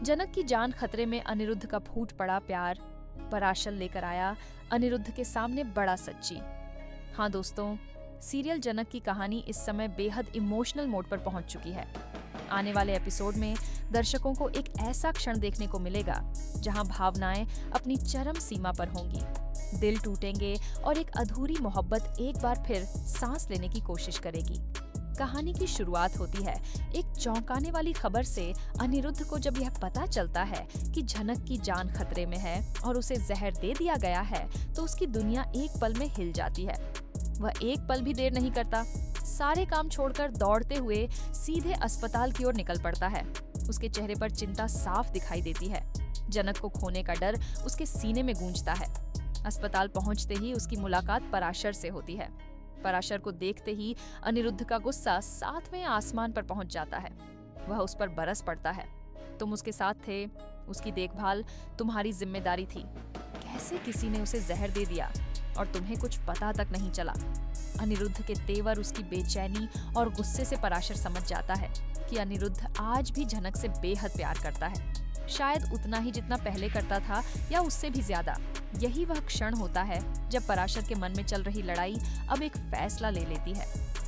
जनक की जान खतरे में अनिरुद्ध का फूट पड़ा प्यार पराशर लेकर आया अनिरुद्ध के सामने बड़ा सच्ची। हाँ दोस्तों, सीरियल जनक की कहानी इस समय बेहद इमोशनल मोड पर पहुंच चुकी है। आने वाले एपिसोड में दर्शकों को एक ऐसा क्षण देखने को मिलेगा जहां भावनाएं अपनी चरम सीमा पर होंगी, दिल टूटेंगे और एक अधूरी मोहब्बत एक बार फिर सांस लेने की कोशिश करेगी। कहानी की शुरुआत होती है एक चौंकाने वाली खबर से। अनिरुद्ध को जब यह पता चलता है कि जनक की जान खतरे में है और उसे जहर दे दिया गया है तो उसकी दुनिया एक पल में हिल जाती है। वह एक पल भी देर नहीं करता, सारे काम छोड़कर दौड़ते हुए सीधे अस्पताल की ओर निकल पड़ता है। उसके चेहरे पर चिंता साफ दिखाई देती है। जनक को खोने का डर उसके सीने में गूंजता है। अस्पताल पहुंचते ही उसकी मुलाकात पराशर से होती है। पराशर को देखते ही अनिरुद्ध का गुस्सा 7वें आसमान पर पहुंच जाता है। वह उस पर बरस पड़ता है। तुम उसके साथ थे, उसकी देखभाल तुम्हारी जिम्मेदारी थी। कैसे किसी ने उसे जहर दे दिया और तुम्हें कुछ पता तक नहीं चला। अनिरुद्ध के तेवर, उसकी बेचैनी और गुस्से से पराशर समझ जाता है कि अनिरुद्ध आज भी जनक से बेहद प्यार करता है, शायद उतना ही जितना पहले करता था या उससे भी ज्यादा। यही वह क्षण होता है जब पराशर के मन में चल रही लड़ाई अब एक फैसला ले लेती है।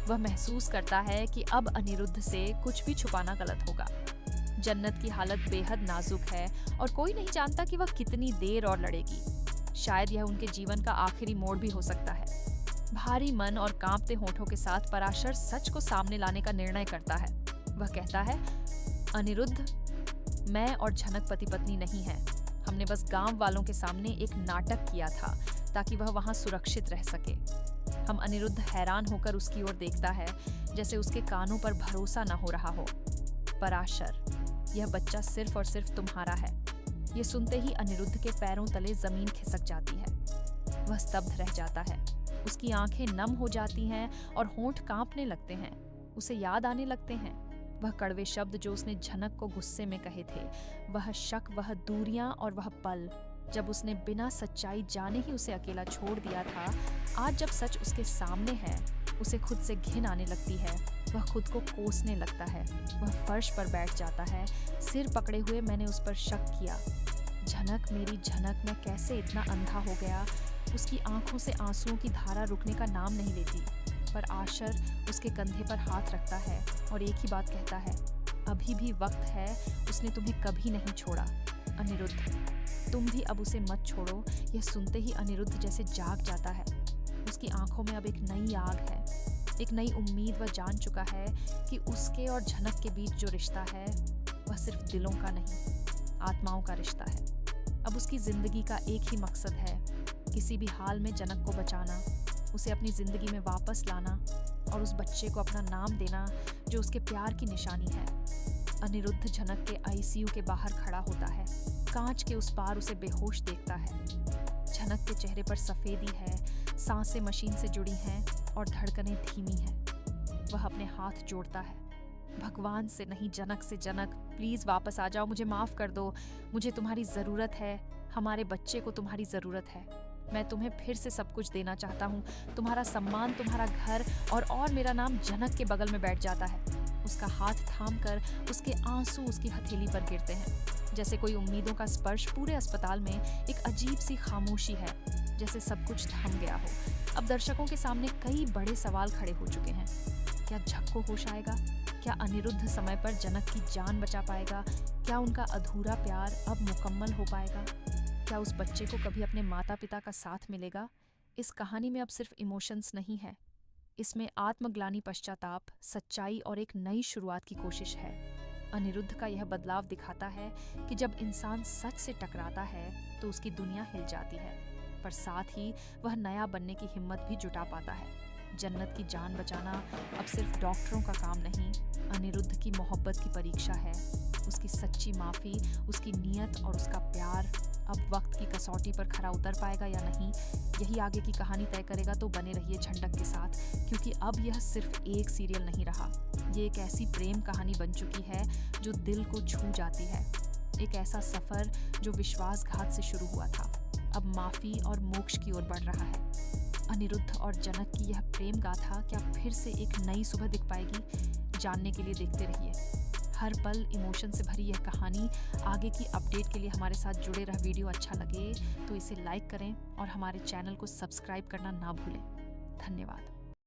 वह महसूस करता है कि अब अनिरुद्ध से कुछ भी छुपाना गलत होगा। जन्नत की हालत बेहद नाजुक है और कोई नहीं जानता कि वह कितनी देर और लड़ेगी। शायद यह उनके जीवन का आखिरी मोड़ भी हो सकता है। भारी मन और कांपते होठों के साथ पराशर सच को सामने लाने का निर्णय करता है। वह कहता है, अनिरुद्ध, मैं और जनक पति पत्नी नहीं है। हमने बस गांव वालों के सामने एक नाटक किया था ताकि वह वहां सुरक्षित रह सके। हम अनिरुद्ध हैरान होकर उसकी ओर देखता है जैसे उसके कानों पर भरोसा न हो रहा हो। पराशर, यह बच्चा सिर्फ और सिर्फ तुम्हारा है। ये सुनते ही अनिरुद्ध के पैरों तले जमीन खिसक जाती है। वह स्तब्ध रह जाता है। उसकी आंखें नम हो जाती हैं और होंठ कांपने लगते हैं। उसे याद आने लगते हैं वह कड़वे शब्द जो उसने जनक को गुस्से में कहे थे, वह शक, वह दूरियां और वह पल जब उसने बिना सच्चाई जाने ही उसे अकेला छोड़ दिया था। आज जब सच उसके सामने है, उसे खुद से घिन आने लगती है। वह खुद को कोसने लगता है। वह फर्श पर बैठ जाता है, सिर पकड़े हुए। मैंने उस पर शक किया। जनक, मेरी जनक, मैं कैसे इतना अंधा हो गया। उसकी आंखों से आंसुओं की धारा रुकने का नाम नहीं लेती। पर आशर उसके कंधे पर हाथ रखता है और एक ही बात कहता है, अभी भी वक्त है। उसने तुम्हें कभी नहीं छोड़ा। अनिरुद्ध, तुम भी अब उसे मत छोड़ो। यह सुनते ही अनिरुद्ध जैसे जाग जाता है। उसकी आंखों में अब एक नई आग है, एक नई उम्मीद। वह जान चुका है कि उसके और जनक के बीच जो रिश्ता है वह सिर्फ दिलों का नहीं, आत्माओं का रिश्ता है। अब उसकी जिंदगी का एक ही मकसद है, किसी भी हाल में जनक को बचाना, उसे अपनी जिंदगी में वापस लाना और उस बच्चे को अपना नाम देना जो उसके प्यार की निशानी है। अनिरुद्ध जनक के आईसीयू के बाहर खड़ा होता है। कांच के उस पार उसे बेहोश देखता है। जनक के चेहरे पर सफेदी है, सांसें मशीन से जुड़ी हैं और धड़कनें धीमी हैं। वह अपने हाथ जोड़ता है, भगवान से नहीं, जनक से, जनक प्लीज वापस आ जाओ, मुझे माफ कर दो। मुझे तुम्हारी जरूरत है, हमारे बच्चे को तुम्हारी जरूरत है। मैं तुम्हें फिर से सब कुछ देना चाहता हूँ, तुम्हारा सम्मान, तुम्हारा घर और मेरा नाम। जनक के बगल में बैठ जाता है। उसका हाथ थामकर उसके आंसू उसकी हथेली पर गिरते हैं। जैसे कोई उम्मीदों का स्पर्श। पूरे अस्पताल में एक अजीब सी खामोशी है, जैसे सब कुछ थम गया हो। अब दर्शकों के सामने कई बड़े सवाल खड़े हो चुके हैं। क्या जग को होश आएगा? क्या अनिरुद्ध समय पर जनक की जान बचा पाएगा? क्या उनका अधूरा प्यार अब मुकम्मल हो पाएगा? क्या उस बच्चे को कभी अपने माता पिता का साथ मिलेगा? इस कहानी में अब सिर्फ इमोशंस नहीं है, इसमें आत्मग्लानि, पश्चाताप, सच्चाई और एक नई शुरुआत की कोशिश है। अनिरुद्ध का यह बदलाव दिखाता है कि जब इंसान सच से टकराता है तो उसकी दुनिया हिल जाती है, पर साथ ही वह नया बनने की हिम्मत भी जुटा पाता है। जन्नत की जान बचाना अब सिर्फ डॉक्टरों का काम नहीं, अनिरुद्ध की मोहब्बत की परीक्षा है। उसकी सच्ची माफ़ी, उसकी नीयत और उसका प्यार अब वक्त की कसौटी पर खरा उतर पाएगा या नहीं, यही आगे की कहानी तय करेगा। तो बने रहिए झंडक के साथ, क्योंकि अब यह सिर्फ एक सीरियल नहीं रहा, ये एक ऐसी प्रेम कहानी बन चुकी है जो दिल को छू जाती है। एक ऐसा सफ़र जो विश्वासघात से शुरू हुआ था, अब माफ़ी और मोक्ष की ओर बढ़ रहा है। अनिरुद्ध और जनक की यह प्रेम गाथा क्या फिर से एक नई सुबह दिख पाएगी? जानने के लिए देखते रहिए हर पल इमोशन से भरी यह कहानी। आगे की अपडेट के लिए हमारे साथ जुड़े रह। वीडियो अच्छा लगे तो इसे लाइक करें और हमारे चैनल को सब्सक्राइब करना ना भूलें। धन्यवाद।